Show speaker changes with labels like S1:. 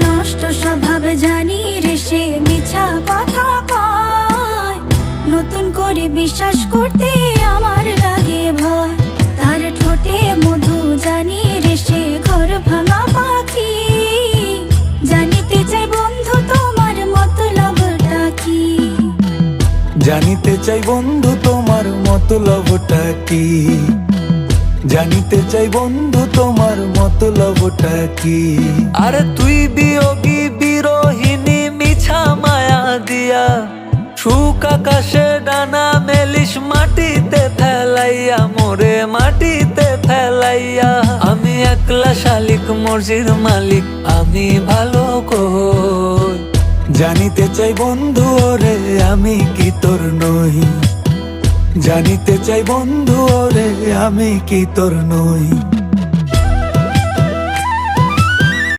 S1: নষ্ট স্বভাব জানি রে সে মিছা কথা কয়, নতুন করে বিশ্বাস করতে আমার লাগে ভয়। তার ঠোঁটে মধু জানি রে সে ঘর ভাঙা পাখি, জানিতে চাই বন্ধু তোমার মতলবটা কি।
S2: জানিতে চাই বন্ধু তোমার মতলবটা কি, জানিতে চাই বন্ধু তোমার মতলবটা কি।
S3: আরে তুই বিয়োগী বিরোহিনী মিছা মায়া দিয়া, সুখ আকাশে ডানা মেলিস মাটিতে ফেলাইয়া, মোরে মাটিতে ফেলাইয়া। আমি একলা শালিক মর্জির মালিক, আমি ভালো কই।
S2: জানিতে চাই বন্ধু ওরে আমি কি তোর নই, জানিতে চাই বন্ধু ওরে আমি কি তোর নই।